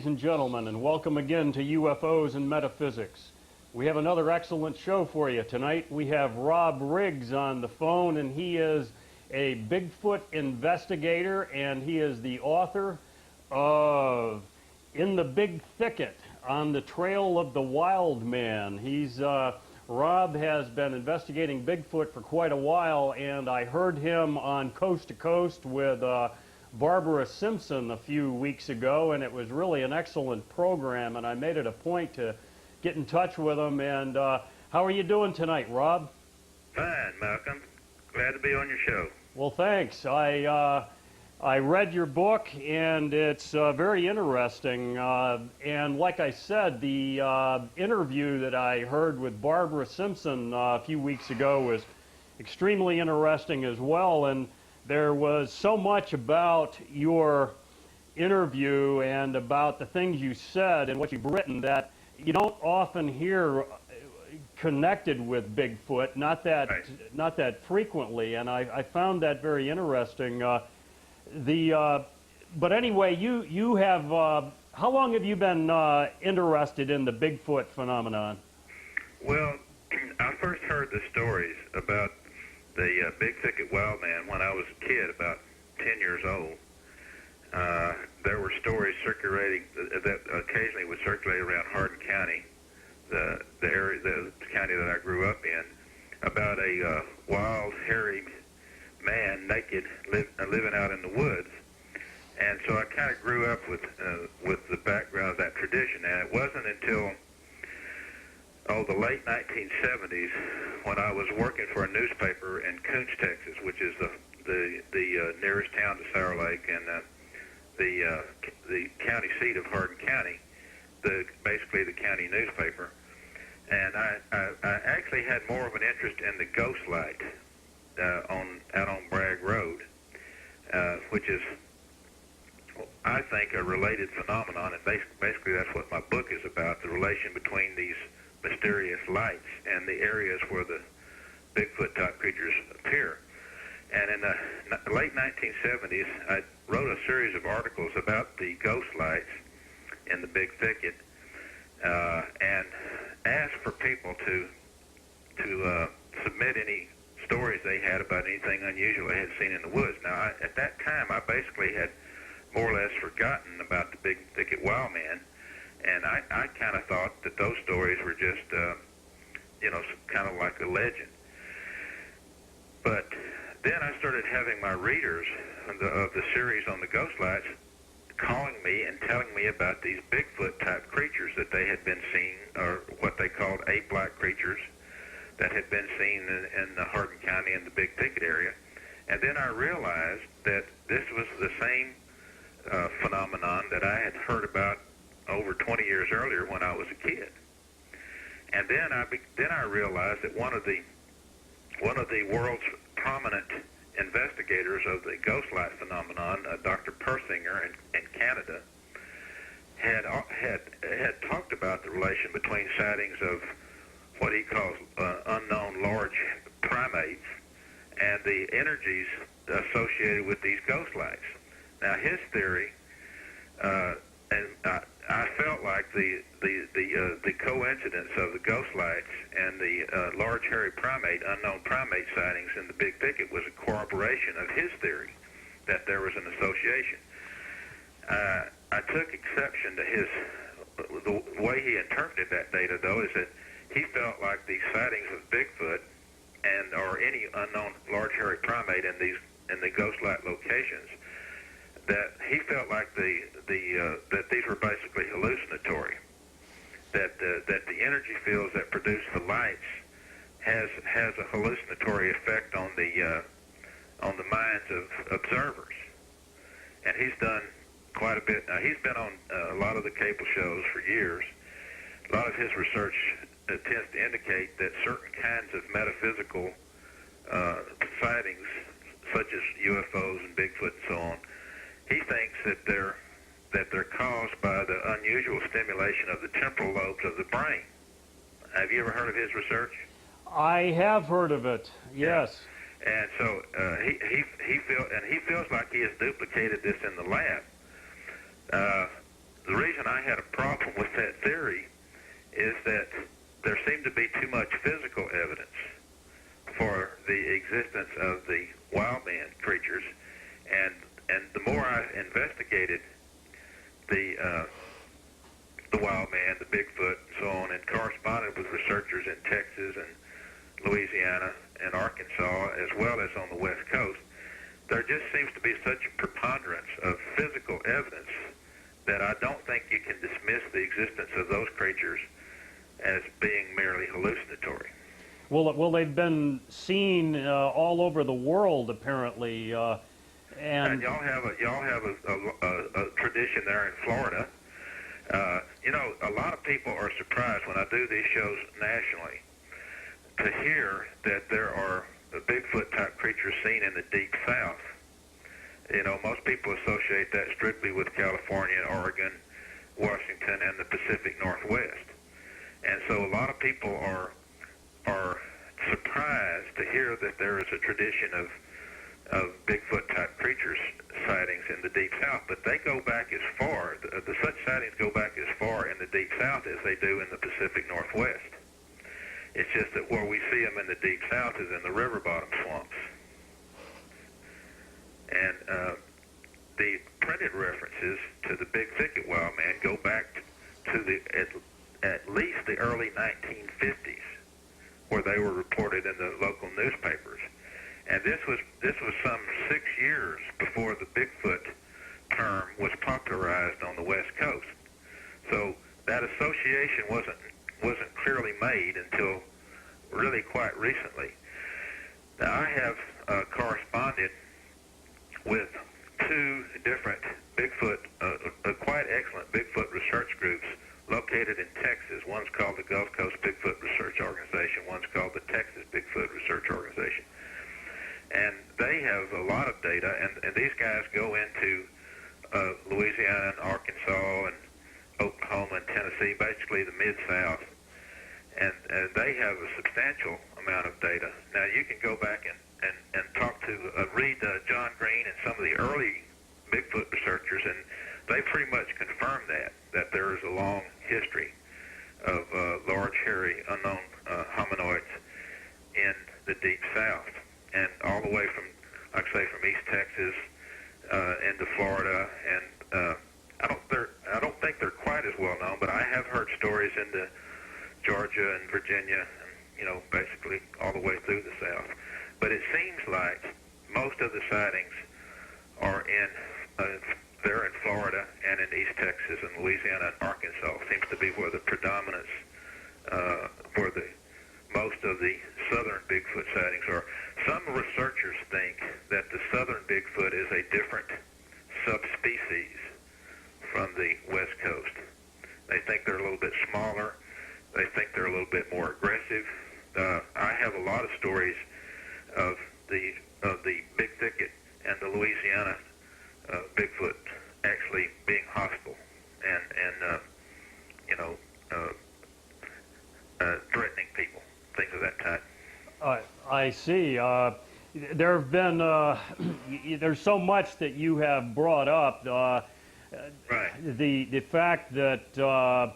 Ladies and gentlemen, and welcome again to UFOs and Metaphysics. We have another excellent show for you tonight. We have Rob Riggs on the phone, and he is a Bigfoot investigator, and he is the author of In the Big Thicket, On the Trail of the Wild Man. Rob has been investigating Bigfoot for quite a while, and I heard him on Coast to Coast with Barbara Simpson a few weeks ago, and it was really an excellent program, and I made it a point to get in touch with him. And how are you doing tonight, Rob? Fine, Malcolm. Glad to be on your show. Well, thanks. I read your book, and it's very interesting. And like I said, the interview that I heard with Barbara Simpson a few weeks ago was extremely interesting as well. And there was so much about your interview and about the things you said and what you've written that you don't often hear connected with Bigfoot, not that frequently, and I found that very interesting. But anyway, you have, how long have you been interested in the Bigfoot phenomenon? Well, I first heard the stories about the Big Thicket Wild Man when I was a kid, about 10 years old. There were stories circulating that occasionally would circulate around Hardin County, the county that I grew up in, about a wild, hairy man, naked, living out in the woods. And so I kind of grew up with the background of that tradition. And it wasn't until the late 1970s when I was working for a newspaper in Coons, Texas, which is the nearest town to Sour Lake and the county seat of Hardin County, basically the county newspaper. And I actually had more of an interest in the ghost light out on Bragg Road, which is, I think, a related phenomenon, and basically that's what my book is about, the relation between these mysterious lights and the areas where the Bigfoot-type creatures appear. And in the late 1970s, I wrote a series of articles about the ghost lights in the Big Thicket, and asked for people to submit any stories they had about anything unusual they had seen in the woods. Now, at that time, I basically had more or less forgotten about the Big Thicket Wild Man, and I kind of thought that those stories were just, kind of like a legend. But then I started having my readers of the series on the ghost lights calling me and telling me about these Bigfoot-type creatures that they had been seeing, or what they called ape-like creatures that had been seen in the Hardin County and the Big Thicket area. And then I realized that this was the same phenomenon that I had heard about over 20 years earlier when I was a kid. And then I realized that one of the world's prominent investigators of the ghost light phenomenon, Dr. Persinger in Canada, had talked about the relation between sightings of what he calls unknown large primates and the energies associated with these ghost lights. Now, his theory, and I felt like the coincidence of the ghost lights and the large hairy unknown primate sightings in the Big Thicket was a corroboration of his theory that there was an association. I took exception to the way he interpreted that data, though, is that he felt like the sightings of Bigfoot or any unknown large hairy primate in the ghost light locations, that he felt like that these were basically hallucinatory. That the energy fields that produce the lights has a hallucinatory effect on the minds of observers. And he's done quite a bit. Now, he's been on a lot of the cable shows for years. A lot of his research tends to indicate that certain kinds of metaphysical sightings, such as UFOs and Bigfoot and so on, he thinks that they're caused by the unusual stimulation of the temporal lobes of the brain. Have you ever heard of his research? I have heard of it, yes. Yeah. And so he feels like he has duplicated this in the lab. the reason I had a problem with that theory is that there seemed to be too much physical evidence for the existence of the wild man creatures, and the more I investigated the wild man, the Bigfoot, and so on, and corresponded with researchers in Texas and Louisiana and Arkansas, as well as on the West Coast, there just seems to be such a preponderance of physical evidence that I don't think you can dismiss the existence of those creatures as being merely hallucinatory. Well, they've been seen all over the world, apparently, and y'all have a tradition there in Florida. You know, a lot of people are surprised when I do these shows nationally to hear that there are Bigfoot-type creatures seen in the Deep South. You know, most people associate that strictly with California, Oregon, Washington, and the Pacific Northwest. And so a lot of people are surprised to hear that there is a tradition of Bigfoot-type creatures sightings in the Deep South, but they go back as far, the such sightings go back as far in the Deep South as they do in the Pacific Northwest. It's just that where we see them in the Deep South is in the river bottom swamps. And the printed references to the Big Thicket wild man go back to at least the early 1950s, where they were reported in the local newspapers. And this was some 6 years before the Bigfoot term was popularized on the West Coast. So that association wasn't clearly made until really quite recently. Now, I have corresponded with two different Bigfoot, quite excellent Bigfoot research groups located in Texas. One's called the Gulf Coast Bigfoot Research Organization. One's called the Texas Bigfoot Research Organization. And they have a lot of data, and these guys go into Louisiana and Arkansas and Oklahoma and Tennessee, basically the Mid-South, and they have a substantial amount of data. Now, you can go back and talk to, read John Green and some of the early Bigfoot researchers, and they pretty much confirm that there is a long history of large, hairy, unknown hominoids in the Deep South, and all the way from, like I say, from East Texas into Florida, and I don't think they're quite as well known, but I have heard stories into Georgia and Virginia, and, you know, basically all the way through the South. But it seems like most of the sightings are there in Florida and in East Texas and Louisiana and Arkansas. Seems to be where the predominance, where the most of the southern Bigfoot sightings are. Some researchers think that the southern Bigfoot is a different subspecies from the West Coast. They think they're a little bit smaller. They think they're a little bit more aggressive. I have a lot of stories of the Big Thicket and the Louisiana Bigfoot actually being hostile and you know, threatening people, things of that type. I see. There have been there's so much that you have brought up. Right. The fact that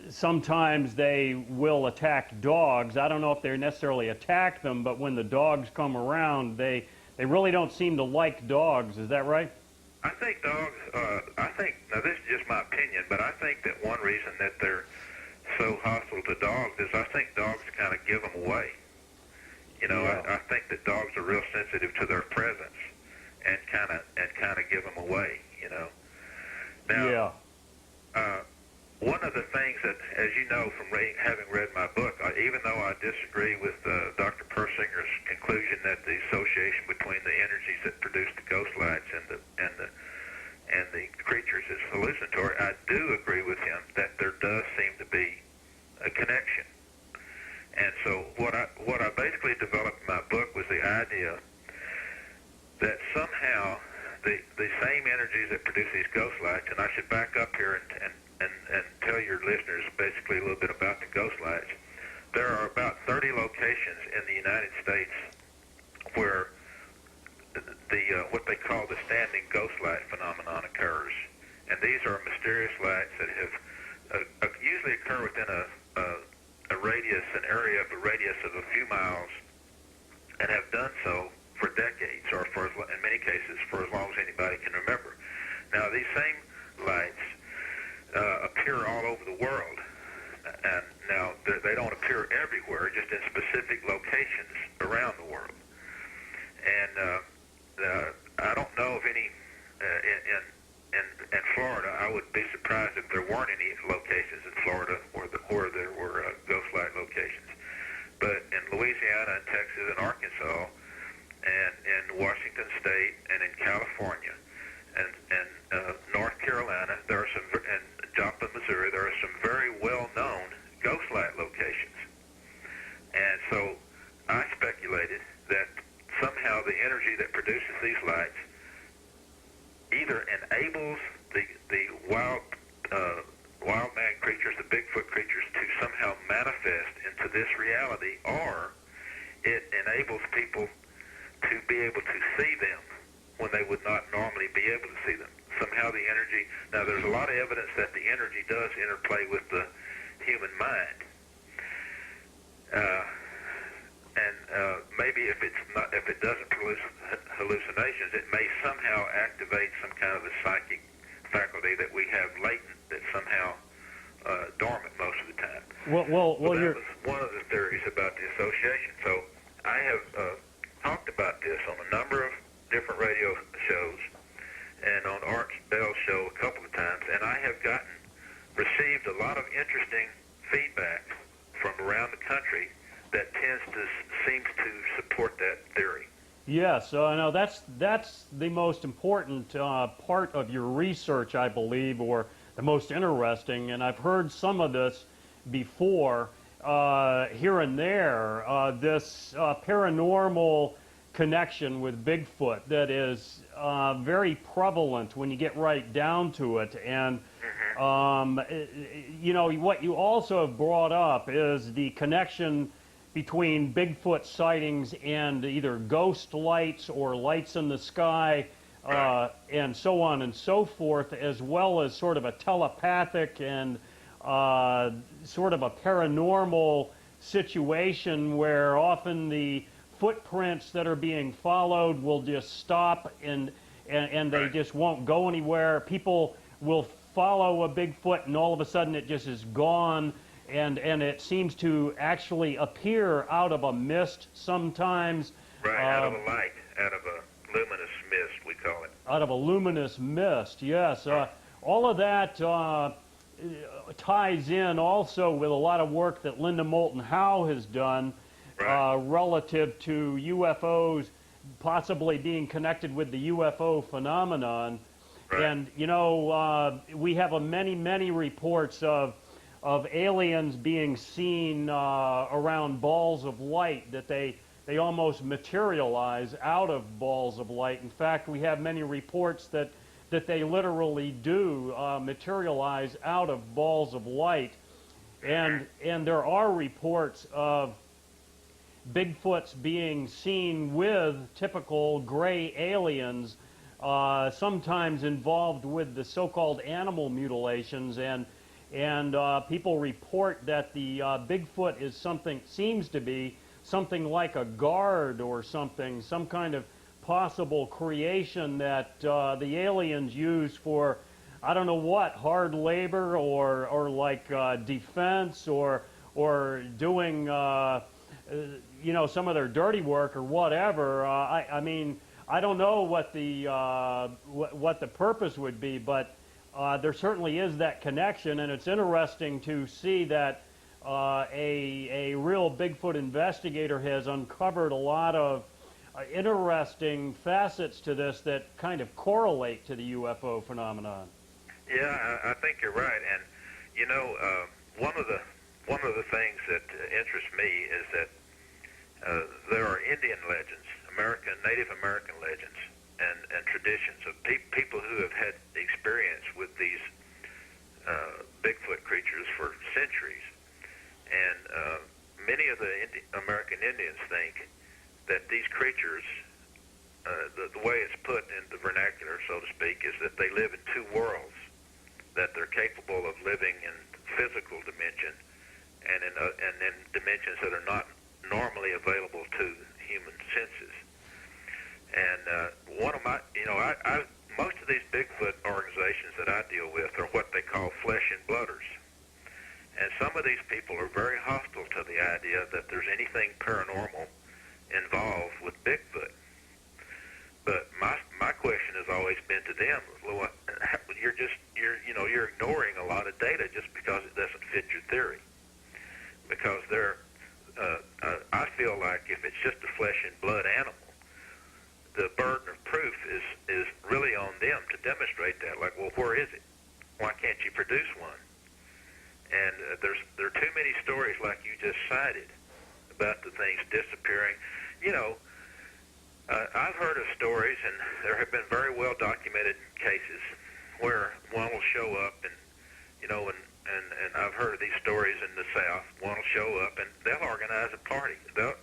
sometimes they will attack dogs. I don't know if they necessarily attack them, but when the dogs come around, they really don't seem to like dogs. Is that right? I think dogs, now this is just my opinion, but I think that one reason that they're so hostile to dogs is I think dogs kind of give them away. You know, Yeah. I think that dogs are real sensitive to their presence and kind of give them away, you know. Now, Yeah. one of the things that, as you know from having read my book, even though I disagree with Dr. Persinger's conclusion that the association between the energies that produce the ghost lights and the creatures is hallucinatory, I do agree with him that there does seem to be a connection. And so what I basically developed in my book was the idea that somehow the same energies that produce these ghost lights, and I should back up here and tell your listeners basically a little bit about the ghost lights. There are about 30 locations in the United States where the what they call the standing ghost light phenomenon occurs. And these are mysterious lights that have usually occur within a radius, an area of a radius of a few miles, and have done so for decades, or for, in many cases, for as long as anybody can remember. Now, these same lights appear all over the world, and now they don't appear everywhere, just in specific locations around the world. And I don't know of any in Florida. I would be surprised if there weren't any locations in Florida where there were ghost light locations. But in Louisiana and Texas and Arkansas and in Washington State and in California and North Carolina, there are some, and Joplin, Missouri, there are some very well-known ghost light locations. And so I speculated that somehow the energy that produces these lights either enables the wild man creatures, the Bigfoot creatures, to somehow manifest into this reality, or it enables people to be able to see them when they would not normally be able to see them. Somehow the energy, now there's a lot of evidence that the energy does interplay with the human mind. Maybe if it doesn't produce hallucinations, it may somehow activate some kind of a psychic faculty that we have latent that's somehow dormant most of the time. Well, that you're... was one of the theories about the association. So I have talked about this on a number of different radio shows and on Art Bell's show a couple of times, and I have received a lot of interesting feedback from around the country that seems to support that theory. Yes, no, that's the most important part of your research, I believe, or the most interesting. And I've heard some of this before, here and there. This paranormal connection with Bigfoot that is very prevalent when you get right down to it. And you know, what you also have brought up is the connection between Bigfoot sightings and either ghost lights or lights in the sky, and so on and so forth, as well as sort of a telepathic and sort of a paranormal situation where often the footprints that are being followed will just stop and they just won't go anywhere. People will follow a Bigfoot and all of a sudden it just is gone. And it seems to actually appear out of a mist sometimes. Right, out of a light, out of a luminous mist, we call it. Out of a luminous mist, yes. All of that ties in also with a lot of work that Linda Moulton Howe has done relative to UFOs possibly being connected with the UFO phenomenon. Right. And, you know, we have many reports of aliens being seen around balls of light, that they almost materialize out of balls of light. In fact, we have many reports that they literally do materialize out of balls of light. And there are reports of Bigfoots being seen with typical gray aliens, sometimes involved with the so-called animal mutilations, and people report that the Bigfoot is seems to be something like a guard or something, some kind of possible creation that the aliens use for, I don't know what, hard labor or like defense or doing, you know, some of their dirty work or whatever. I mean, I don't know what the purpose would be, but there certainly is that connection, and it's interesting to see that a real Bigfoot investigator has uncovered a lot of interesting facets to this that kind of correlate to the UFO phenomenon. Yeah, I think you're right, and you know, one of the things that interests me is that there are Indian legends, Native American legends, and traditions of people who have had experience with these Bigfoot creatures for centuries. And many of the American Indians think that these creatures, the way it's put in the vernacular, so to speak, is that they live in two worlds. that they're capable of living in physical dimension and in dimensions that are not normally available to human senses. And one of my, most of these Bigfoot organizations that I deal with are what they call flesh and blooders. And some of these people are very hostile to the idea that there's anything paranormal involved with Bigfoot. But my question has always been to them, well, you're ignoring a lot of data just because it doesn't fit your theory. Because I feel like if it's just a flesh and blood animal, the burden of proof is really on them to demonstrate that. Like, well, where is it? Why can't you produce one? And there are too many stories like you just cited about the things disappearing. I've heard of stories, and there have been very well documented cases where one will show up, and I've heard of these stories in the South. One will show up, and they'll organize a party. They'll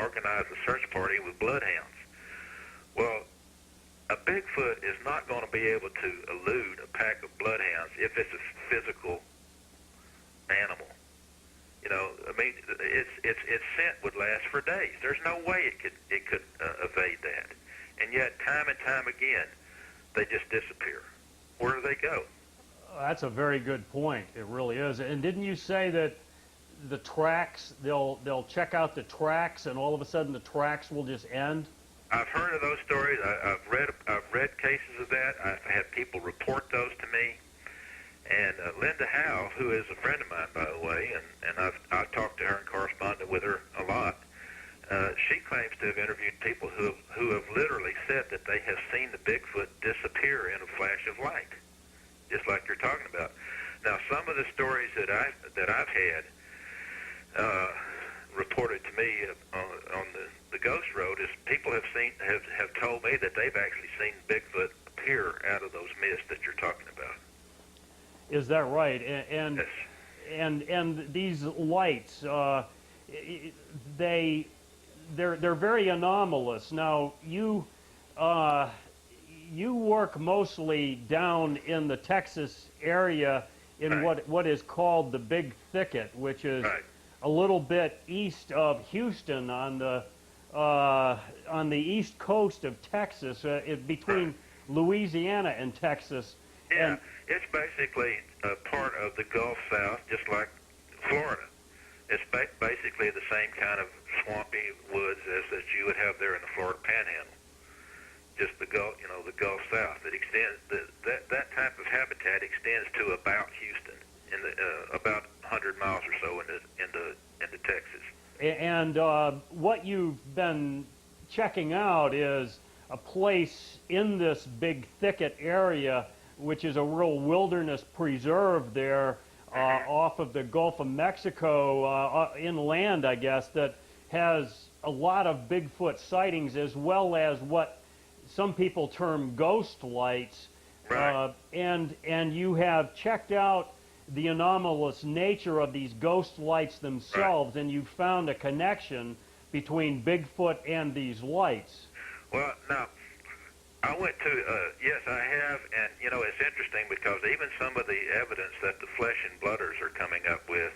organize a search party with bloodhounds. Well, a Bigfoot is not going to be able to elude a pack of bloodhounds if it's a physical animal. Its scent would last for days. There's no way it could evade that. And yet, time and time again, they just disappear. Where do they go? That's a very good point. It really is. And didn't you say that the tracks, they'll check out the tracks, and all of a sudden the tracks will just end? I've heard of those stories. I've read cases of that. I've had people report those to me. And Linda Howe, who is a friend of mine, by the way, and I've talked to her and corresponded with her a lot, she claims to have interviewed people who have literally said that they have seen the Bigfoot disappear in a flash of light, just like you're talking about. Now, some of the stories that I've had reported to me on the Ghost Road is people have told me that they've actually seen Bigfoot appear out of those mists that you're talking about. Is that right? Yes. And these lights, they're very anomalous. Now you work mostly down in the Texas area in right. what is called the Big Thicket, which is Right. a little bit east of Houston on the east coast of Texas, between Right. Louisiana and Texas. Yeah, And it's basically a part of the Gulf South, just like Florida. It's basically the same kind of swampy woods as that you would have there in the Florida Panhandle. Just the Gulf South. It extends that type of habitat extends to about Houston, in the about 100 miles or so into Texas. And what you've been checking out is a place in this Big Thicket area, which is a real wilderness preserve there off of the Gulf of Mexico, inland, I guess, that has a lot of Bigfoot sightings, as well as what some people term ghost lights. Right. And you have checked out the anomalous nature of these ghost lights themselves, right. And you found a connection between Bigfoot and these lights. Well, now, I went to, yes, I have, and, it's interesting because even some of the evidence that the flesh and blooders are coming up with,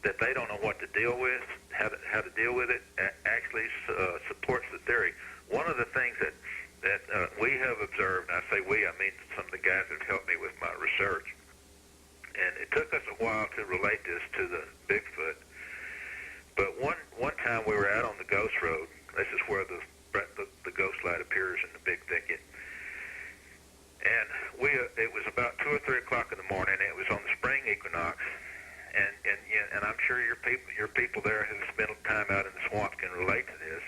that they don't know what to deal with, how to deal with it, actually supports the theory. One of the things that we have observed, and I say we, I mean some of the guys that have helped me with my research, and it took us a while to relate this to the Bigfoot, but one time we were out on the Ghost Road. This is where the ghost light appears in the Big Thicket, and it was about 2 or 3 o'clock in the morning. It was on the spring equinox, and I'm sure your people there who spent time out in the swamp can relate to this.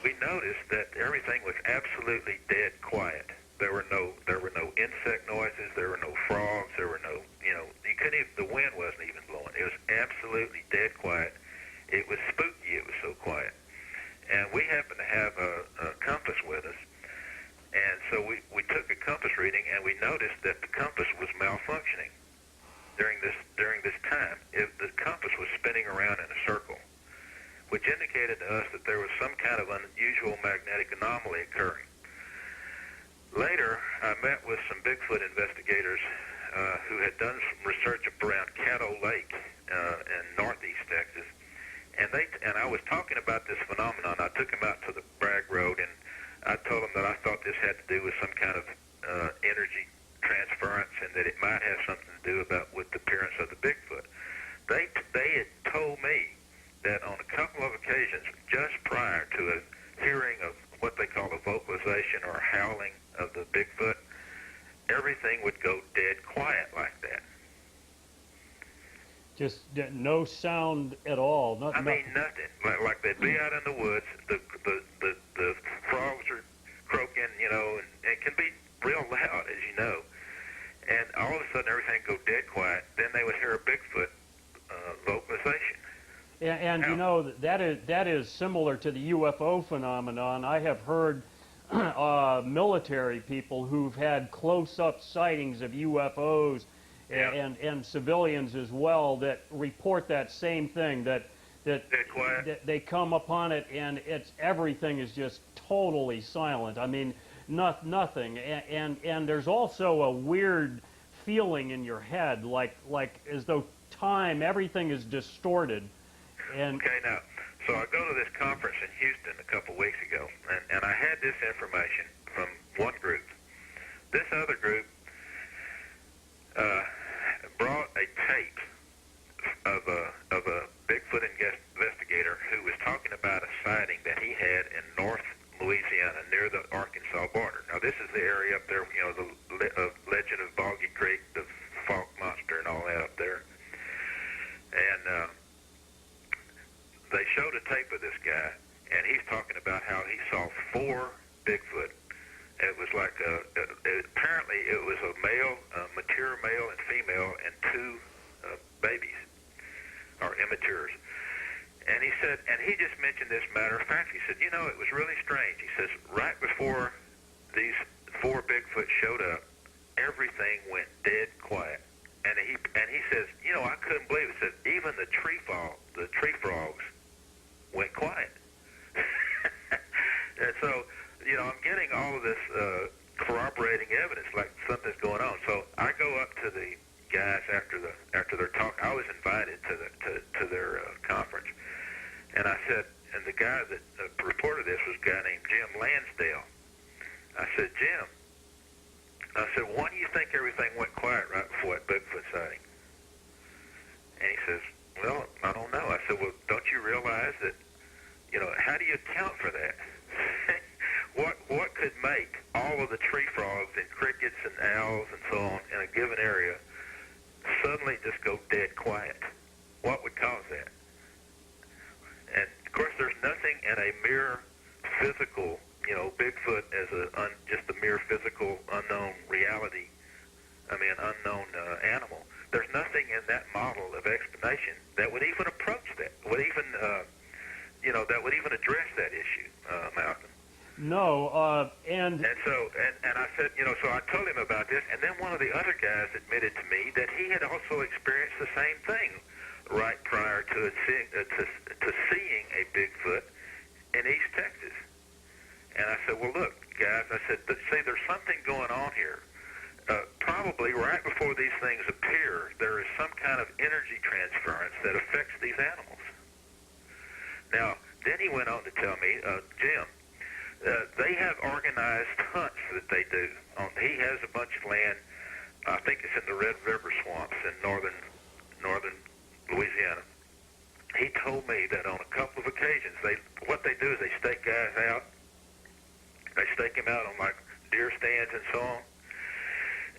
We noticed that everything was absolutely dead quiet. There were no insect noises. There were no frogs. There were no, you couldn't even, the wind wasn't even blowing. It was absolutely dead quiet. It was spooky. It was so quiet. And we happened to have a compass with us, and so we took a compass reading, and we noticed that the compass was malfunctioning during this time. The compass was spinning around in a circle, which indicated to us that there was some kind of unusual magnetic anomaly occurring. Later, I met with some Bigfoot investigators who had done some research up around Caddo Lake in northeast Texas, and I was talking about this phenomenon. I took them out to the Bragg Road, and I told them that I thought this had to do with some kind of energy transference, and that it might have something to do with the appearance of the Bigfoot. They had told me that on a couple of occasions, just prior to a hearing of what they call a vocalization or howling of the Bigfoot, everything would go dead quiet like that. Just no sound at all. I mean, nothing. Like they'd be out in the woods, the frogs are croaking, and it can be real loud, as you know. And all of a sudden, everything would go dead quiet. Then they would hear a Bigfoot vocalization. And that is similar to the UFO phenomenon. I have heard military people who've had close-up sightings of UFOs and civilians as well that report that same thing, that they come upon it and everything is just totally silent. I mean, nothing. And there's also a weird feeling in your head, like as though everything is distorted. Okay, now, so I go to this conference in Houston a couple weeks ago, and I had this information from one group. This other group brought a tape of a Bigfoot investigator who was talking about a sighting that he had in North Louisiana near the Arkansas border. Now, this is the area up there, the legend of Boggy Creek, the Falk Monster and all that up there. And they showed a tape of this guy, and he's talking about how he saw 4 Bigfoot. It was like apparently it was a male, a mature male and female, and 2 babies, or immatures. And he said, and he just mentioned this matter of fact. He said, it was really strange. He says, right before these 4 Bigfoot showed up, everything went dead quiet. And he says, I couldn't believe it. He said, even the tree frogs went quiet. And so, I'm getting all of this corroborating evidence, like something's going on. So I go up to the guys after their talk. I was invited to their conference, and I said, and the guy that reported this was a guy named Jim Lansdale. I said, Jim, why do you think everything went quiet right before that Bigfoot sighting? And he says, well, I don't know. I said, well, don't you realize that, how do you account for that? What could make all of the tree frogs and crickets and owls and so on in a given area suddenly just go dead quiet? What would cause that? And, of course, there's nothing in a mere physical, Bigfoot as just a mere physical unknown reality, unknown animal. There's nothing in that model of explanation that would even approach that, that would even address that issue, Malcolm. No, and I said, so I told him about this, and then one of the other guys admitted to me that he had also experienced the same thing right prior to seeing a Bigfoot in East Texas. And I said, well, look, guys, I said, see, there's something going on here. Probably right before these things appear, there is some kind of energy transference that affects these animals. Now, then he went on to tell me, Jim, they have organized hunts that they do. He has a bunch of land, I think it's in the Red River swamps in northern Louisiana. He told me that on a couple of occasions, what they do is they stake guys out. They stake them out on like deer stands and so on.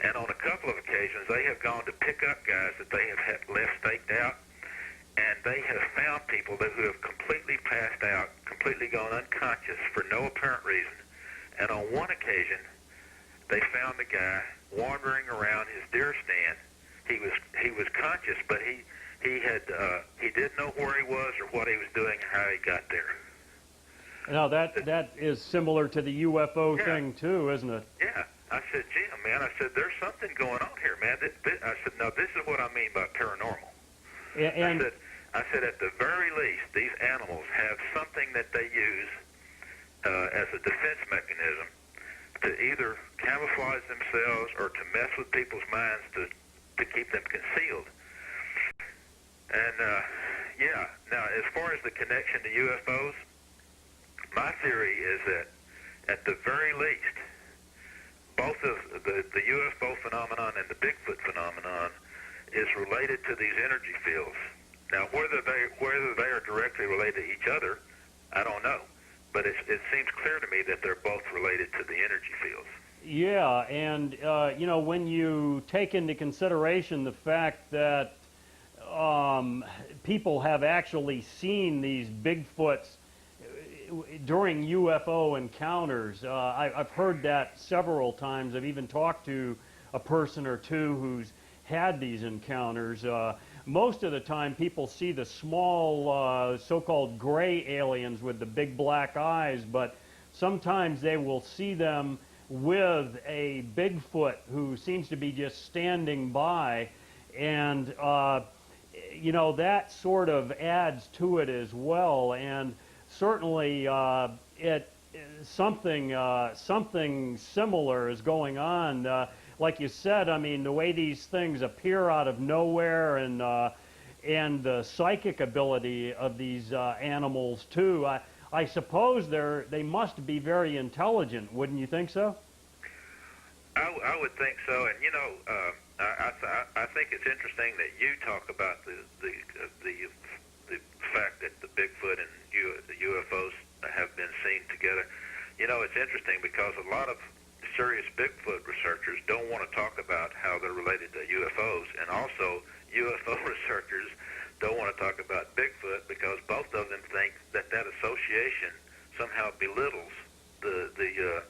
And on a couple of occasions, they have gone to pick up guys that they have had left staked out, and they have found people who have completely passed out, completely gone unconscious for no apparent reason. And on one occasion, they found the guy wandering around his deer stand. He was conscious, but he didn't know where he was or what he was doing or how he got there. Now that is similar to the UFO thing too, isn't it? Yeah. I said, Jim, man, there's something going on here, man. I said, no, this is what I mean by paranormal. And I said, at the very least, these animals have something that they use as a defense mechanism to either camouflage themselves or to mess with people's minds to keep them concealed. And yeah, now as far as the connection to UFOs, my theory is that at the very least, both of the UFO phenomenon and the Bigfoot phenomenon is related to these energy fields. Now, whether they are directly related to each other, I don't know. But it seems clear to me that they're both related to the energy fields. Yeah, and you know, when you take into consideration the fact that people have actually seen these Bigfoots during UFO encounters, I've heard that several times. I've even talked to a person or two who's had these encounters. Most of the time people see the small so-called gray aliens with the big black eyes, but sometimes they will see them with a Bigfoot who seems to be just standing by, and you know, that sort of adds to it as well. And certainly something similar is going on. Like you said, I mean, the way these things appear out of nowhere, and the psychic ability of these animals too. I suppose they must be very intelligent. Wouldn't you think so? I would think so. And you know, I think it's interesting that you talk about the fact that the Bigfoot and the UFOs have been seen together. You know, it's interesting because a lot of serious Bigfoot researchers don't want to talk about how they're related to UFOs, and also UFO researchers don't want to talk about Bigfoot because both of them think that association somehow belittles the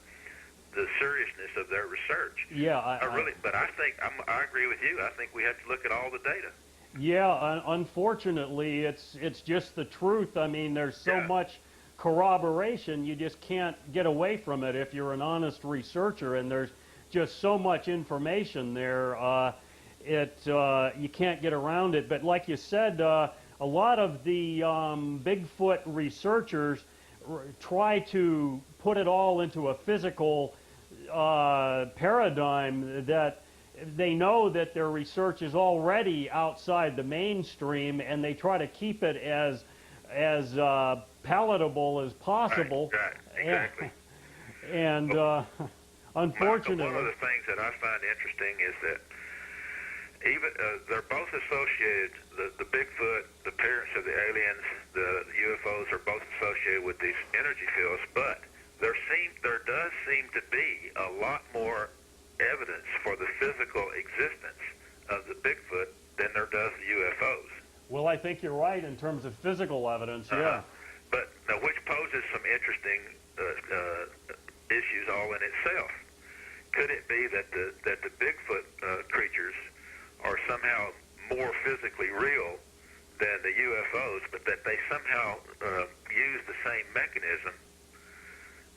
seriousness of their research. Yeah, but I think I agree with you. I think we have to look at all the data. Yeah, unfortunately, it's just the truth. I mean, there's so much corroboration, you just can't get away from it if you're an honest researcher, and there's just so much information there, you can't get around it. But like you said, a lot of the Bigfoot researchers try to put it all into a physical paradigm that they know that their research is already outside the mainstream, and they try to keep it as palatable as possible. Right, exactly. And unfortunately, one of the things that I find interesting is that even they're both associated. The Bigfoot, the appearance of the aliens, the UFOs are both associated with these energy fields, but there does seem to be a lot more evidence for the physical existence of the Bigfoot than there does the UFOs. Well, I think you're right in terms of physical evidence, yeah. But now, which poses some interesting issues all in itself. Could it be that the Bigfoot creatures are somehow more physically real than the UFOs, but that they somehow use the same mechanism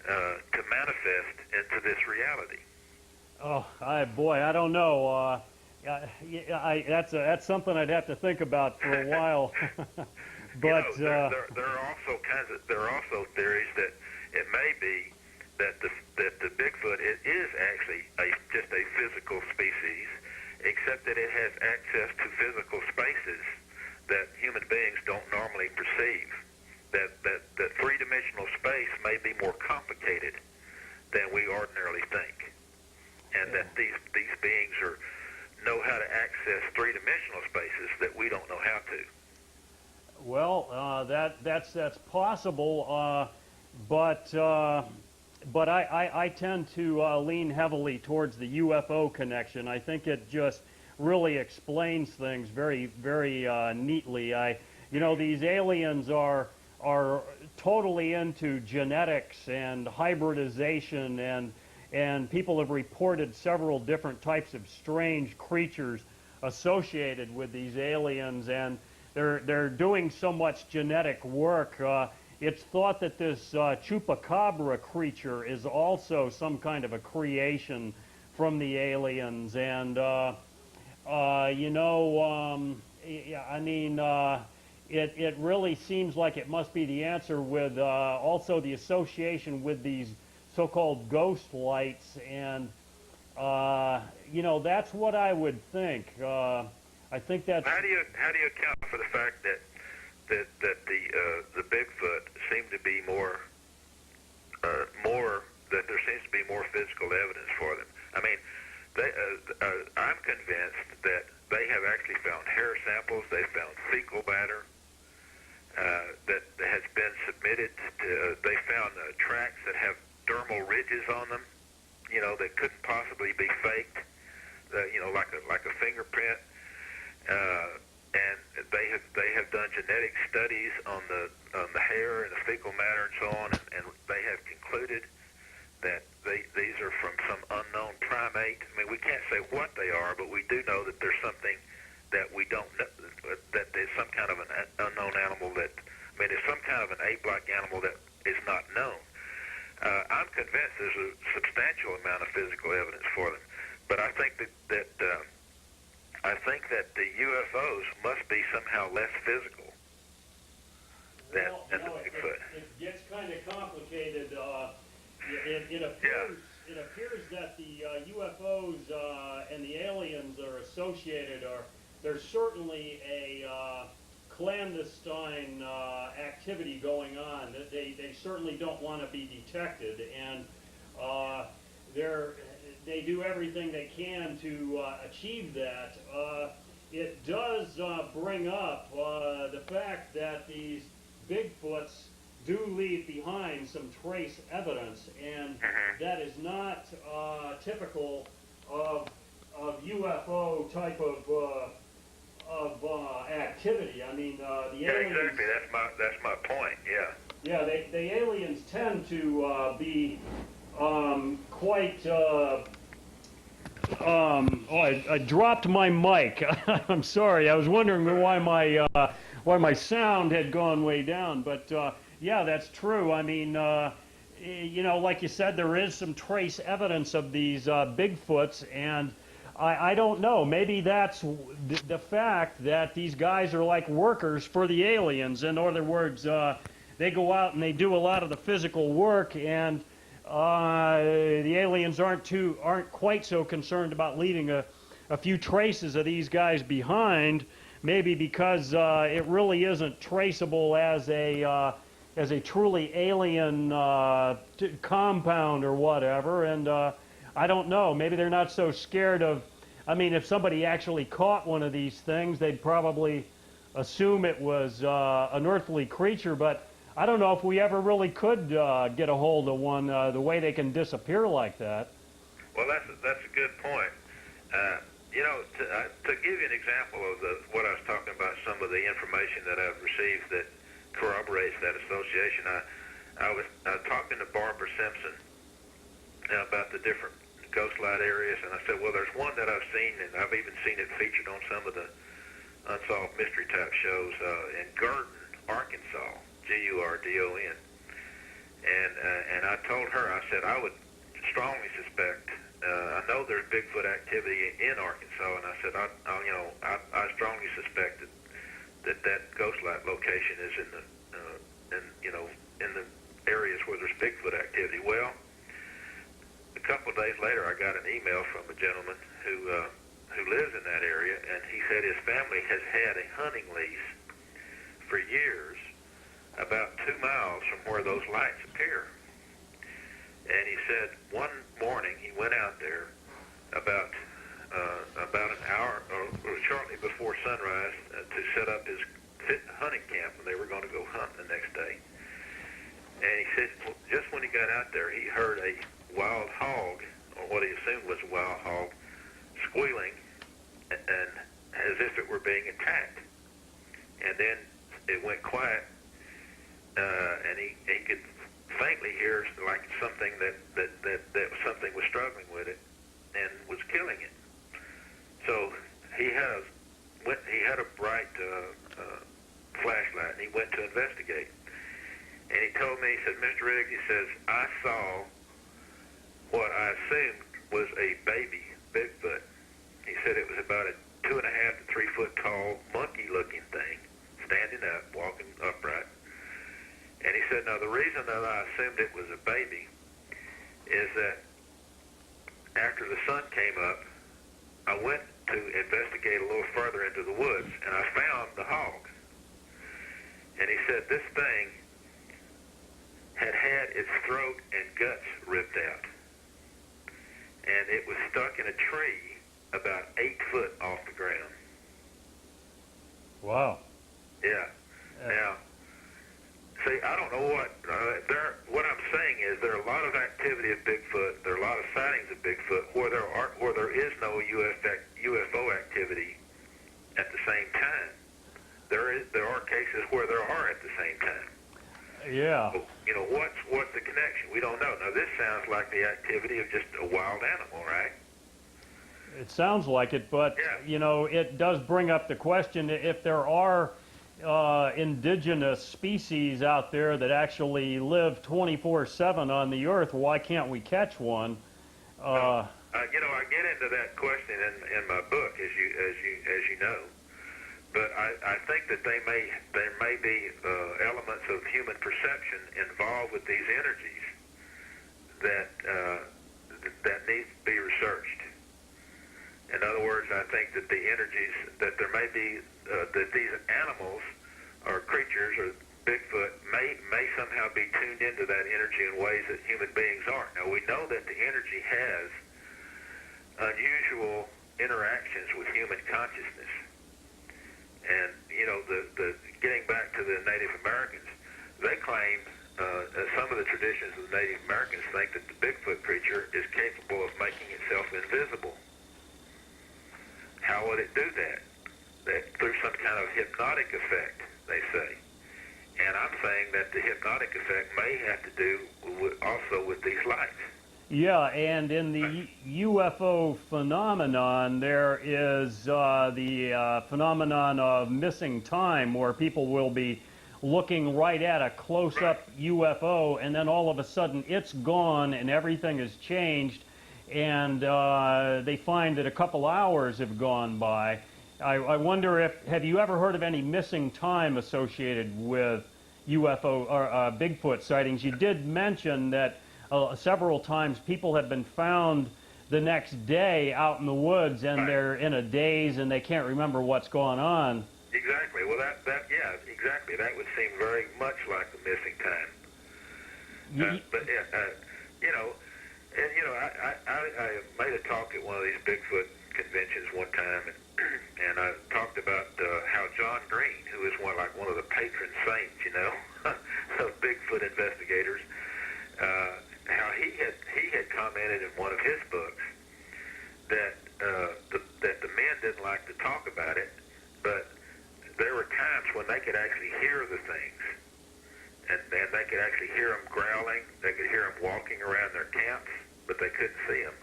to manifest into this reality? Oh, boy, I don't know. That's something I'd have to think about for a while. But you know, there are also theories that it may be that the Bigfoot is actually just a physical species, except that it has access to physical spaces that human beings don't normally perceive. That three-dimensional space may be more complicated than we ordinarily think, and that these beings know how to access three-dimensional spaces that we don't know how to. Well, that's possible, but I tend to lean heavily towards the UFO connection. I think it just really explains things very, very neatly. You know, these aliens are totally into genetics and hybridization, and people have reported several different types of strange creatures associated with these aliens, and they're doing so much genetic work. It's thought that this chupacabra creature is also some kind of a creation from the aliens, and you know, I mean, it really seems like it must be the answer with also the association with these so-called ghost lights, and that's what I would think. I think that's. How do you account for the fact that the Bigfoot seem to be more that there seems to be more physical evidence for them? I mean, I'm convinced that they have actually found hair samples. They found fecal matter that has been submitted. They found tracks that have dermal ridges on them, that couldn't possibly be faked, like a fingerprint. And they have done genetic studies on the hair and the fecal matter and so on, and they have concluded that these are from some unknown primate. I mean, we can't say what they are, but we do know that there's something that we don't know, that there's some kind of an unknown animal there's some kind of an ape-like animal that is not known. I'm convinced there's a substantial amount of physical evidence for them, but I think that the UFOs must be somehow less physical than the Bigfoot. It gets kind of complicated. It appears that the UFOs and the aliens are associated, or there's certainly a clandestine activity going on. They certainly don't want to be detected, and they do everything they can to achieve that. It does bring up the fact that these Bigfoots do leave behind some trace evidence, and that is not typical of UFO type of activity. I mean, the aliens. Exactly. That's my point. Yeah. Yeah, the aliens tend to be quite. I dropped my mic. I'm sorry. I was wondering why my sound had gone way down. But yeah, that's true. I mean, like you said, there is some trace evidence of these Bigfoots, and I don't know. Maybe that's the fact that these guys are like workers for the aliens. In other words, they go out and they do a lot of the physical work, and the aliens aren't quite so concerned about leaving a few traces of these guys behind. Maybe because it really isn't traceable as a truly alien compound or whatever. And I don't know. Maybe they're not so scared of. I mean, if somebody actually caught one of these things, they'd probably assume it was an earthly creature. But I don't know if we ever really could get a hold of one, the way they can disappear like that. Well, that's a good point. To give you an example of what I was talking about, some of the information that I've received that corroborates that association, I was talking to Barbara Simpson about the different ghost light areas, and I said, well, there's one that I've seen, and I've even seen it featured on some of the Unsolved Mystery type shows in Gurdon, Arkansas. Gurdon, and I told her, I said, I would strongly suspect. I know there's Bigfoot activity in Arkansas, and I said, I strongly suspect that ghost light location is in the areas where there's Bigfoot activity. Well, a couple of days later, I got an email from a gentleman who lives in that area, and he said his family has had a hunting lease for years about 2 miles from where those lights appear. And he said one morning he went out there about an hour or shortly before sunrise to set up his hunting camp, and they were going to go hunt the next day. And he said just when he got out there, he heard a wild hog, or what he assumed was a wild hog, squealing, and as if it were being attacked. And then it went quiet. And he could faintly hear like something that something was struggling with it and was killing it. So he had a bright flashlight, and he went to investigate. And he told me, he said, Mr. Riggs, he says, I saw what I assumed was a baby Bigfoot. He said it was about a 2.5 to 3 foot tall monkey-looking thing, standing up, walking upright. And he said, now the reason that I assumed it was a baby is that after the sun came up, I went to investigate a little further into the woods, and I found the hog. And he said this thing had its throat and guts ripped out. And it was stuck in a tree about 8 foot off the ground. Wow. Yeah. Now, see, I don't know what I'm saying is there are a lot of activity of Bigfoot. There are a lot of sightings of Bigfoot where there is no UFO activity at the same time. There are cases where there are at the same time. Yeah. So, you know, what's the connection? We don't know. Now, this sounds like the activity of just a wild animal, right? It sounds like it, but, Yeah. you know, it does bring up the question if there are indigenous species out there that actually live 24/7 on the earth, why can't we catch one? You know, I get into that question in my book, as you know. But I think that there may be elements of human perception involved with these energies that needs to be researched. In other words, I think that the energies that there may be that these animals or creatures or Bigfoot may somehow be tuned into that energy in ways that human beings aren't. Now we know that the energy has unusual interactions with human consciousness. And, you know, the getting back to the Native Americans, they claim, some of the traditions of the Native Americans think that the Bigfoot creature is capable of making itself invisible. How would it do that? Through some kind of hypnotic effect, they say. And I'm saying that the hypnotic effect may have to do also with these lights. Yeah, and in the UFO phenomenon, there is the phenomenon of missing time, where people will be looking right at a close-up UFO, and then all of a sudden it's gone and everything has changed, and they find that a couple hours have gone by. I wonder have you ever heard of any missing time associated with UFO or Bigfoot sightings? You did mention that several times people have been found the next day out in the woods, and they're in a daze and they can't remember what's going on. Exactly. Well, yeah, exactly. That would seem very much like the missing time. But you know, I made a talk at one of these Bigfoot conventions one time, and I talked about how John Green, who is one of the patron saints, you know, of Bigfoot investigators, how he had commented in one of his books that the men didn't like to talk about it, but there were times when they could actually hear the things, and they could actually hear them growling. They could hear them walking around their camps, but they couldn't see them.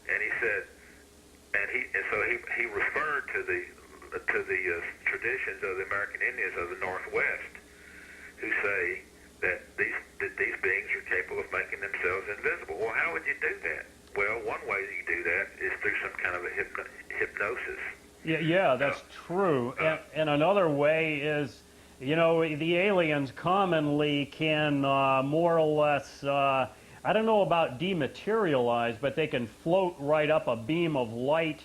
And he said, and so he referred to the traditions of the American Indians of the Northwest, who say that these beings are capable of making themselves invisible. Well, how would you do that? Well, one way you do that is through some kind of a hypnosis. Yeah, that's true. And another way is, you know, the aliens commonly can more or less, I don't know about dematerialize, but they can float right up a beam of light,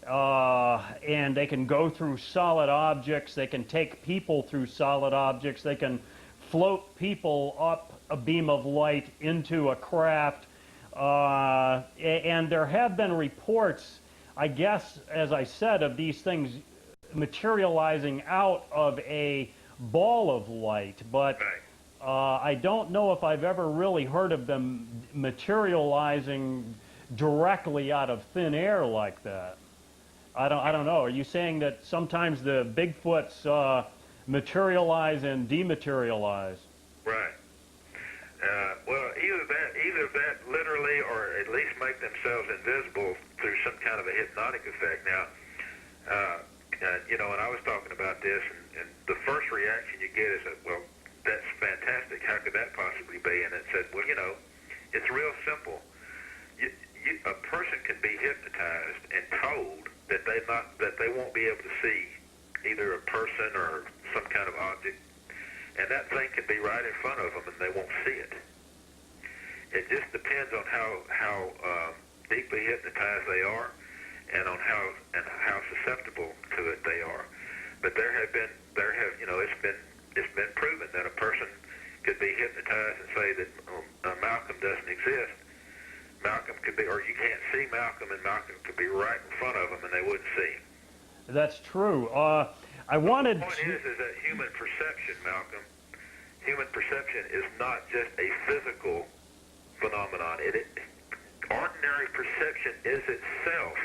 and they can go through solid objects. They can take people through solid objects. They can float people up a beam of light into a craft. And there have been reports, I guess, as I said, of these things materializing out of a ball of light, but I don't know if I've ever really heard of them materializing directly out of thin air like that. I don't know. Are you saying that sometimes the Bigfoots materialize and dematerialize? Right. Well, either that literally, or at least make themselves invisible through some kind of a hypnotic effect. Now, you know, and I was talking about this, and the first reaction you get is that, well, that's fantastic. How could that possibly be? And it said, well, you know, it's real simple. A person can be hypnotized and told that they won't be able to see either a person or some kind of object, and that thing can be right in front of them and they won't see it. It just depends on how deeply hypnotized they are, and on how susceptible to it they are. But it's been proven that a person could be hypnotized and say that Malcolm doesn't exist. Malcolm could be, or you can't see Malcolm, and Malcolm could be right in front of them, and they wouldn't see him. That's true. I wanted The point is that human perception, Malcolm, human perception is not just a physical phenomenon. Ordinary perception is itself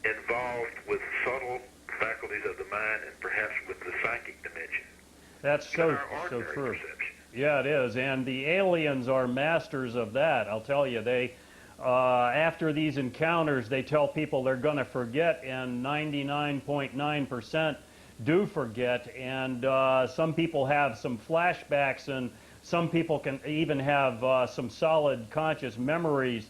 involved with subtle faculties of the mind and perhaps with the psychic dimension. That's so true. Perception. Yeah, it is, and the aliens are masters of that. I'll tell you, they after these encounters, they tell people they're going to forget, and 99.9% do forget. And some people have some flashbacks, and some people can even have some solid conscious memories.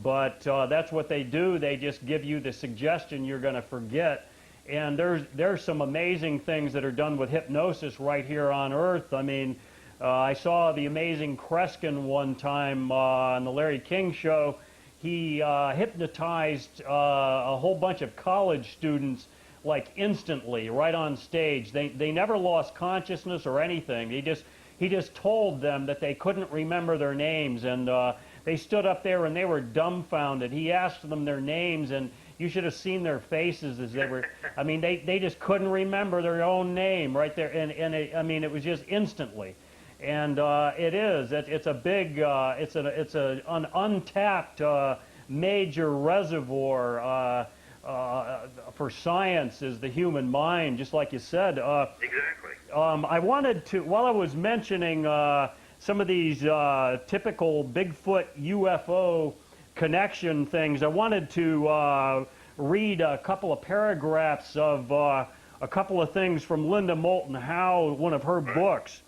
But that's what they do. They just give you the suggestion you're going to forget. And there's some amazing things that are done with hypnosis right here on Earth. I mean, I saw the amazing Kreskin one time on the Larry King show. He hypnotized a whole bunch of college students like instantly, right on stage. They never lost consciousness or anything. He just told them that they couldn't remember their names, and they stood up there and they were dumbfounded. He asked them their names, and you should have seen their faces as they were. I mean, they just couldn't remember their own name right there, and it was just instantly. And it's a big, it's an untapped major reservoir for science is the human mind, just like you said. Exactly. I wanted to, while I was mentioning some of these typical Bigfoot UFO connection things, I wanted to read a couple of paragraphs of a couple of things from Linda Moulton Howe, one of her books.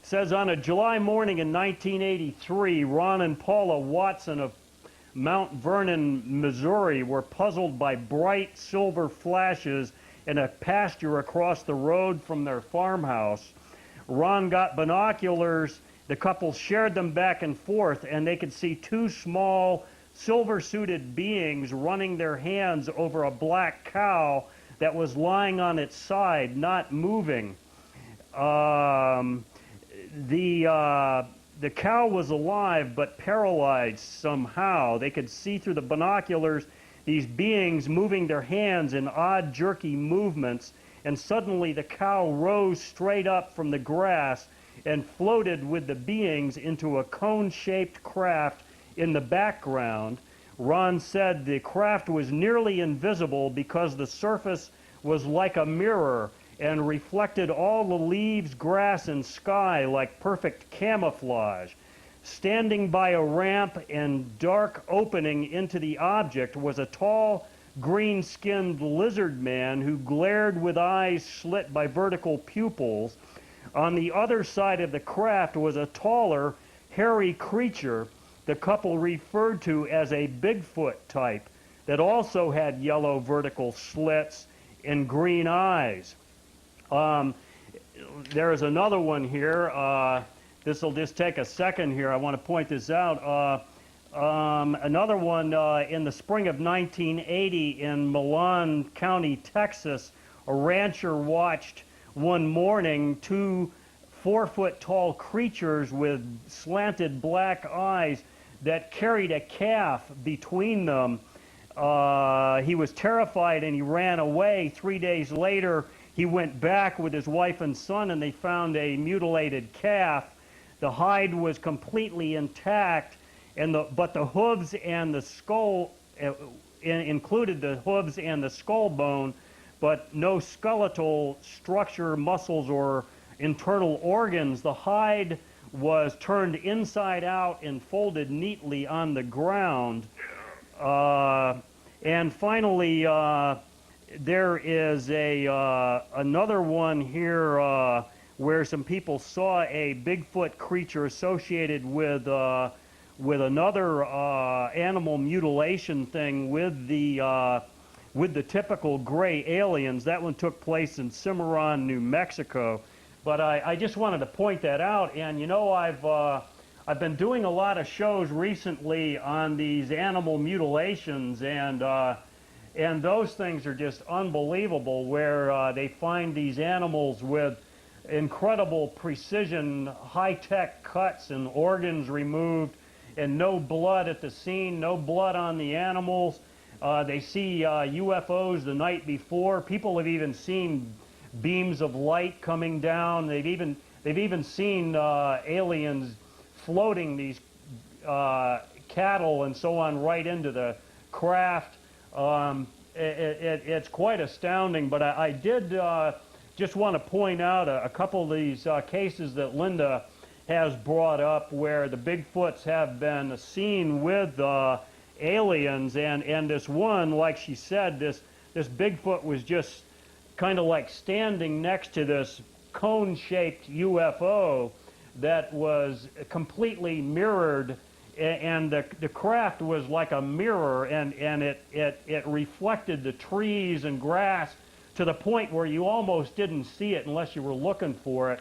Says, on a July morning in 1983, Ron and Paula Watson of Mount Vernon, Missouri, were puzzled by bright silver flashes in a pasture across the road from their farmhouse. Ron got binoculars. The couple shared them back and forth, and they could see two small silver-suited beings running their hands over a black cow that was lying on its side, not moving. The cow was alive but paralyzed somehow. They could see through the binoculars these beings moving their hands in odd, jerky movements, and suddenly the cow rose straight up from the grass and floated with the beings into a cone-shaped craft in the background. Ron said the craft was nearly invisible because the surface was like a mirror and reflected all the leaves, grass, and sky like perfect camouflage. Standing by a ramp and dark opening into the object was a tall, green-skinned lizard man who glared with eyes slit by vertical pupils. On the other side of the craft was a taller, hairy creature the couple referred to as a Bigfoot type that also had yellow vertical slits and green eyes. There is another one here. This will just take a second here. I want to point this out. Another one in the spring of 1980 in Milan County, Texas, a rancher watched one morning two 4-foot-tall creatures with slanted black eyes that carried a calf between them. He was terrified and he ran away. 3 days later, he went back with his wife and son, and they found a mutilated calf. The hide was completely intact, but the hooves and the skull included the hooves and the skull bone, but no skeletal structure, muscles, or internal organs. The hide was turned inside out and folded neatly on the ground. And finally, there is another one here where some people saw a Bigfoot creature associated with another animal mutilation thing with the typical gray aliens. That one took place in Cimarron, New Mexico. But I just wanted to point that out. And you know, I've been doing a lot of shows recently on these animal mutilations, and those things are just unbelievable, where they find these animals with incredible precision, high-tech cuts and organs removed, and no blood at the scene, no blood on the animals. They see UFOs the night before. People have even seen beams of light coming down. They've even seen aliens floating these cattle and so on right into the craft. It's quite astounding, but I did just want to point out a couple of these cases that Linda has brought up where the Bigfoots have been seen with aliens, and this one, like she said, this Bigfoot was just kind of like standing next to this cone-shaped UFO that was completely mirrored, and the craft was like a mirror, and it reflected the trees and grass to the point where you almost didn't see it unless you were looking for it.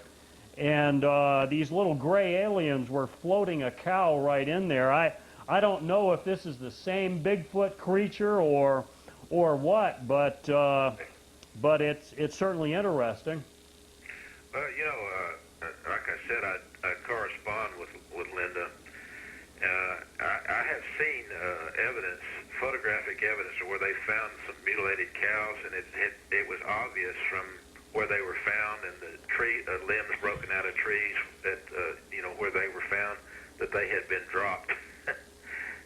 And these little gray aliens were floating a cow right in there. I don't know if this is the same Bigfoot creature or what, but it's certainly interesting. Well, you know, like I said, I correspond with Linda. I have seen evidence, photographic evidence, where they found some mutilated cows, and it was obvious from where they were found and the tree limbs broken out of trees that you know, where they were found, that they had been dropped.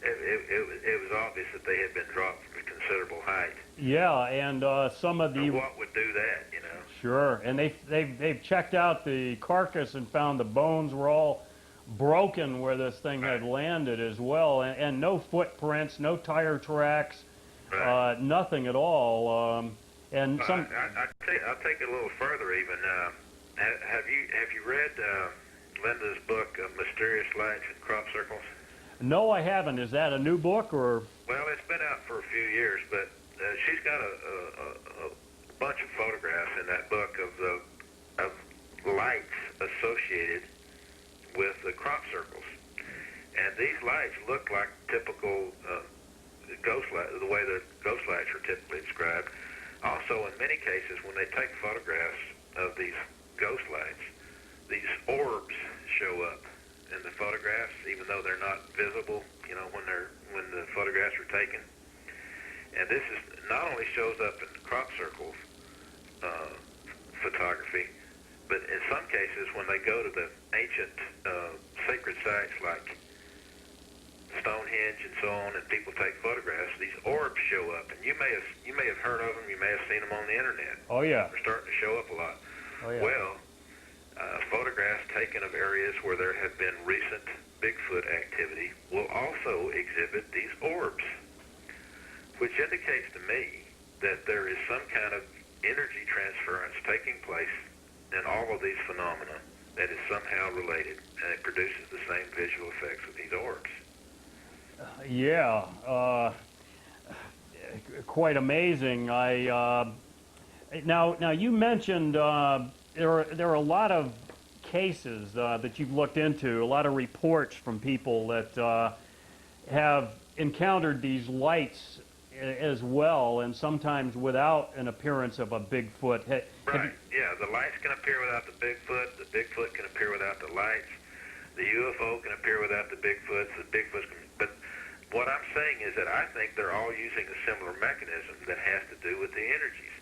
It was obvious that they had been dropped from a considerable height. Yeah, and some of the what would do that, you know? Sure, and they've checked out the carcass and found the bones were all broken where this thing had landed as well, and no footprints, no tire tracks, nothing at all. And some. I'll take it a little further. Even have you read Linda's book, Mysterious Lights and Crop Circles? No, I haven't. Is that a new book or? Well, it's been out for a few years, but she's got a bunch of photographs in that book of lights associated with the crop circles, and these lights look like typical ghost light, the way the ghost lights are typically described. Also, in many cases, when they take photographs of these ghost lights, these orbs show up in the photographs, even though they're not visible, you know, when the photographs are taken. And this is not only shows up in crop circles photography, but in some cases, when they go to the ancient sacred sites like Stonehenge and so on, and people take photographs, these orbs show up, and you may have heard of them, you may have seen them on the internet. Oh yeah, they're starting to show up a lot. Oh yeah. Well, photographs taken of areas where there have been recent Bigfoot activity will also exhibit these orbs, which indicates to me that there is some kind of energy transference taking place in all of these phenomena that is somehow related, and it produces the same visual effects with these orbs. Yeah, quite amazing. Now you mentioned there are a lot of cases that you've looked into, a lot of reports from people that have encountered these lights as well, and sometimes without an appearance of a Bigfoot. Right, yeah, the lights can appear without the Bigfoot can appear without the lights, the UFO can appear without the Bigfoots, but what I'm saying is that I think they're all using a similar mechanism that has to do with the energies.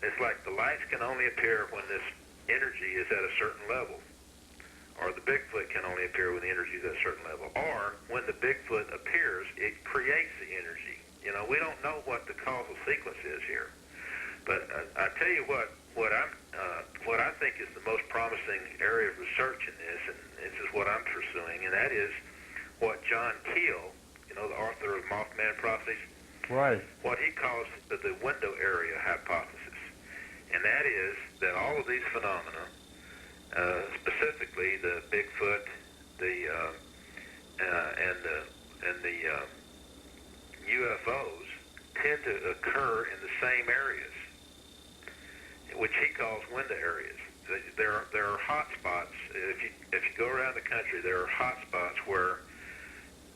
It's like the lights can only appear when this energy is at a certain level, or the Bigfoot can only appear when the energy is at a certain level, or when the Bigfoot appears, it creates the energy. You know, we don't know what the causal sequence is here, but I tell you what I think is the most promising area of research in this, and this is what I'm pursuing, and that is what John Keel, you know, the author of Mothman Prophecies, right, what he calls the window area hypothesis, and that is that all of these phenomena, specifically the Bigfoot, and the UFOs, tend to occur in the same areas. which he calls window areas. There are hot spots. If you go around the country, there are hot spots where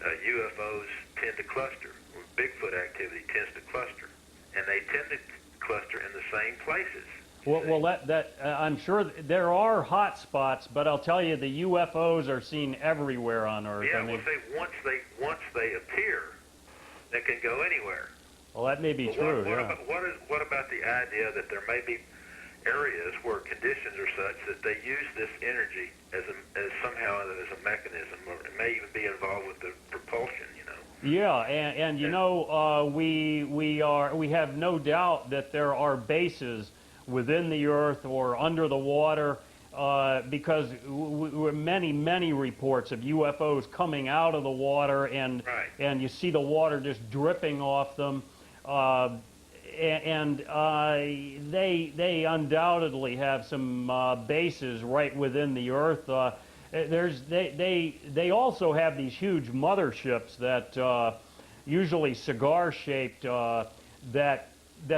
UFOs tend to cluster. Bigfoot activity tends to cluster, and they tend to cluster in the same places. Well, I'm sure there are hot spots, but I'll tell you, the UFOs are seen everywhere on Earth. Yeah, I mean, once they appear, they can go anywhere. well, that may be true. What about the idea that there may be areas where conditions are such that they use this energy as somehow as a mechanism, or it may even be involved with the propulsion, you know? Yeah, and you know, we have no doubt that there are bases within the Earth or under the water, because many reports of UFOs coming out of the water, and Right. and you see the water just dripping off them. They undoubtedly have some bases right within the Earth. They also have these huge motherships that usually cigar-shaped, that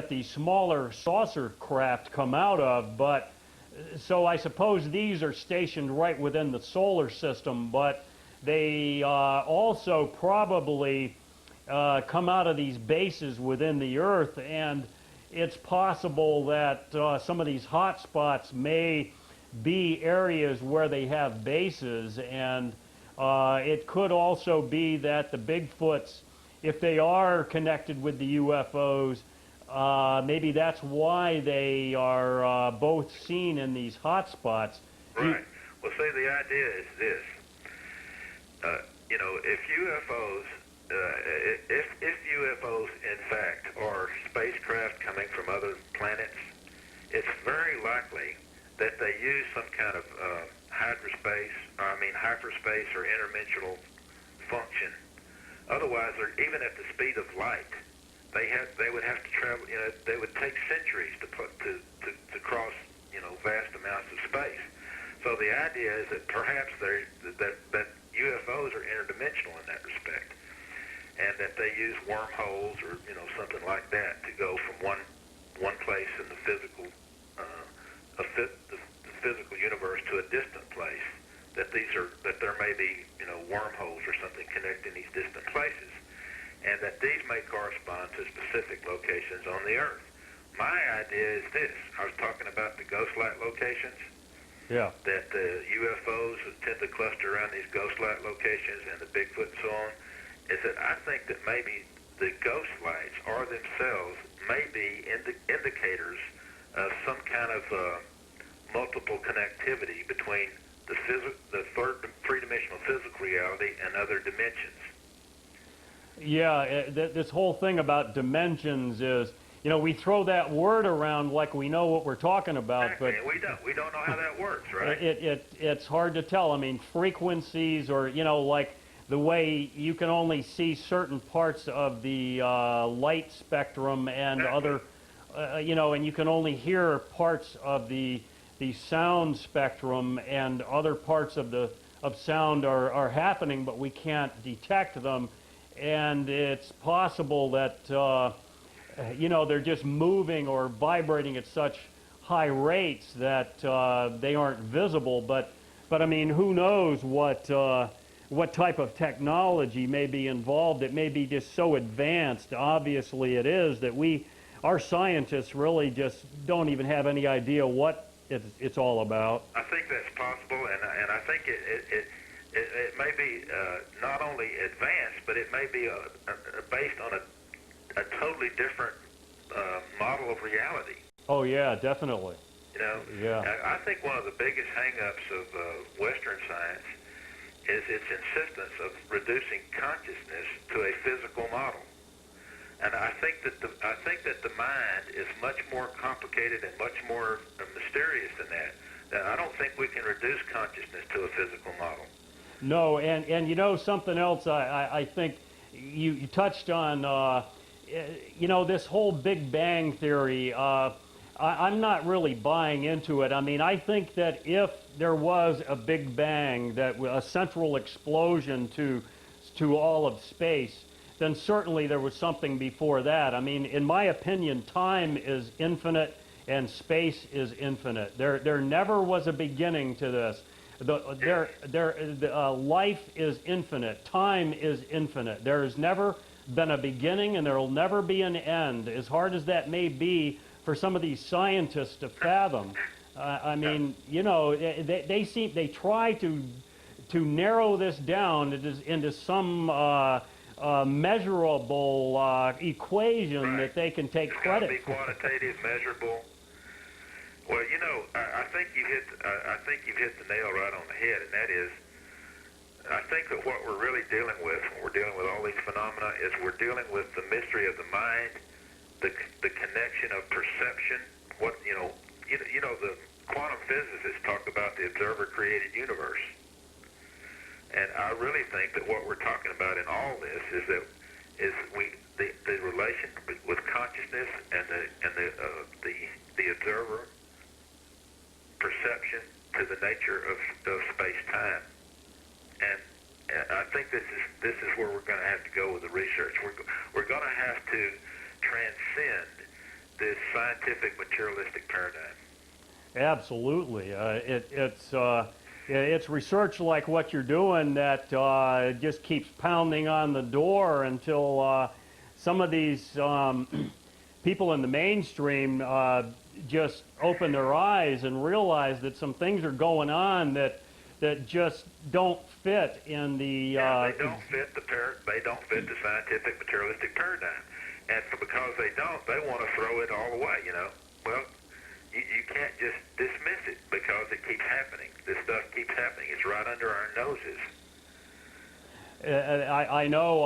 the smaller saucer craft come out of. But so I suppose these are stationed right within the solar system, but they also probably come out of these bases within the Earth, and it's possible that some of these hot spots may be areas where they have bases, and it could also be that the Bigfoots, if they are connected with the UFOs, maybe that's why they are both seen in these hot spots. Right. Well, see, the idea is this. You know, if UFOs in fact are spacecraft coming from other planets, it's very likely that they use some kind of hyperspace or interdimensional function. Otherwise, even at the speed of light, they would have to travel. You know, they would take centuries to cross, you know, vast amounts of space. So the idea is that perhaps that UFOs are interdimensional in that respect, and that they use wormholes or, you know, something like that to go from one place in the physical physical universe to a distant place. That there may be, you know, wormholes or something connecting these distant places, and that these may correspond to specific locations on the Earth. My idea is this. I was talking about the ghost light locations. Yeah. That the UFOs tend to cluster around these ghost light locations, and the Bigfoot and so on, is that I think that maybe the ghost lights are themselves may be indicators of some kind of multiple connectivity between the three-dimensional physical reality and other dimensions. Yeah, this whole thing about dimensions is, you know, we throw that word around like we know what we're talking about, Exactly, but and we don't know how that works, right? It's hard to tell. I mean, frequencies, or, you know, like the way you can only see certain parts of the light spectrum and Exactly. other, you know, and you can only hear parts of the sound spectrum, and other parts of sound are happening, but we can't detect them. And it's possible that, you know, they're just moving or vibrating at such high rates that they aren't visible. But I mean, who knows what type of technology may be involved? It may be just so advanced. Obviously, it is that our scientists really just don't even have any idea what it's all about. I think that's possible, and I think it may be not only advanced, but it may be based on a totally different model of reality. Oh yeah, definitely. You know, Yeah. I think one of the biggest hang-ups of Western science is its insistence of reducing consciousness to a physical model. And I think that the mind is much more complicated and much more mysterious than that. That I don't think we can reduce consciousness to a physical model. No, and you know something else I think you touched on, you know, this whole Big Bang theory, I'm not really buying into it. I mean, I think that if there was a Big Bang, that a central explosion to all of space, then certainly there was something before that. I mean, in my opinion, time is infinite, and space is infinite. There never was a beginning to this. Life is infinite. Time is infinite. There has never been a beginning, and there will never be an end, as hard as that may be for some of these scientists to fathom. I mean, you know, they try to narrow this down into some measurable equation that they can take credit for. It's got to be quantitative, measurable. Well, you know, I think you've hit the nail right on the head, and that is, I think that what we're really dealing with when we're dealing with all these phenomena is we're dealing with the mystery of the mind, the connection of perception. What you know, the quantum physicists talk about the observer-created universe, and I really think that what we're talking about in all this is the relation with consciousness and the observer perception to the nature of space-time. And I think this is where we're going to have to go with the research. We're going to have to transcend this scientific materialistic paradigm. Absolutely. It's research like what you're doing that just keeps pounding on the door until some of these people in the mainstream just open their eyes and realize that some things are going on that just don't fit in the. They don't fit the scientific materialistic paradigm, and because they don't, they want to throw it all away. You know, well, you can't just dismiss it because it keeps happening. This stuff keeps happening. It's right under our noses. I know.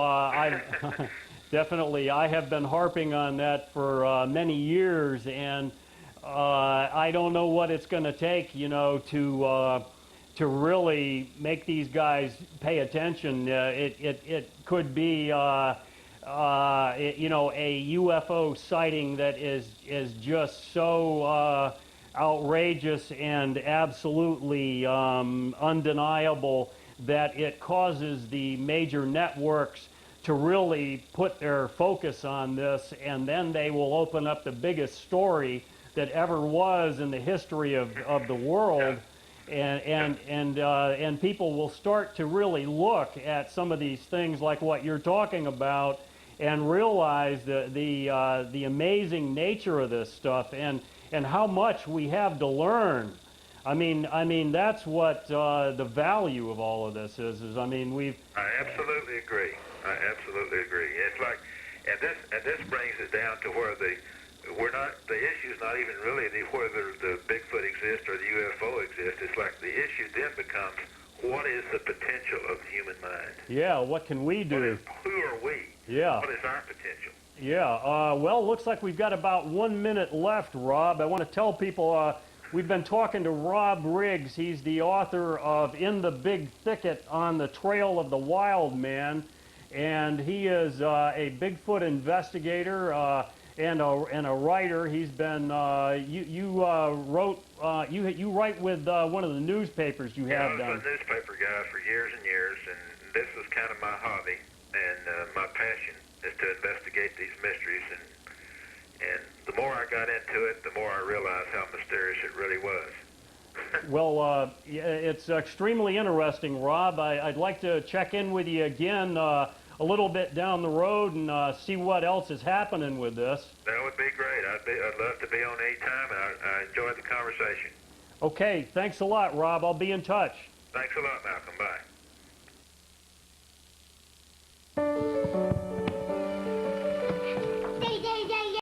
Definitely, I have been harping on that for many years, and I don't know what it's going to take, you know, to really make these guys pay attention. It could be, you know, a UFO sighting that is just so outrageous and absolutely undeniable that it causes the major networks to really put their focus on this, and then they will open up the biggest story that ever was in the history of the world, and people will start to really look at some of these things like what you're talking about and realize the amazing nature of this stuff and how much we have to learn. I mean that's what the value of all of this is. I mean, I absolutely agree. I absolutely agree. It's like, and this brings it down to where the issue's not even really whether the Bigfoot exists or the UFO exists. It's like the issue then becomes, what is the potential of the human mind? Yeah, what can we do? Who are we? Yeah. What is our potential? Yeah, well, looks like we've got about 1 minute left, Rob. I want to tell people we've been talking to Rob Riggs. He's the author of In the Big Thicket, On the Trail of the Wild Man, and he is a Bigfoot investigator and a writer. He's been you write with one of the newspapers you have done. I was a newspaper guy for years and years, and this was kind of my hobby and my passion is to investigate these mysteries. And the more I got into it, the more I realized how mysterious it really was. Well, it's extremely interesting, Rob. I'd like to check in with you again a little bit down the road and see what else is happening with this. That would be great. I'd love to be on any time, and I enjoyed the conversation. Okay, thanks a lot, Rob. I'll be in touch. Thanks a lot, Malcolm. Bye.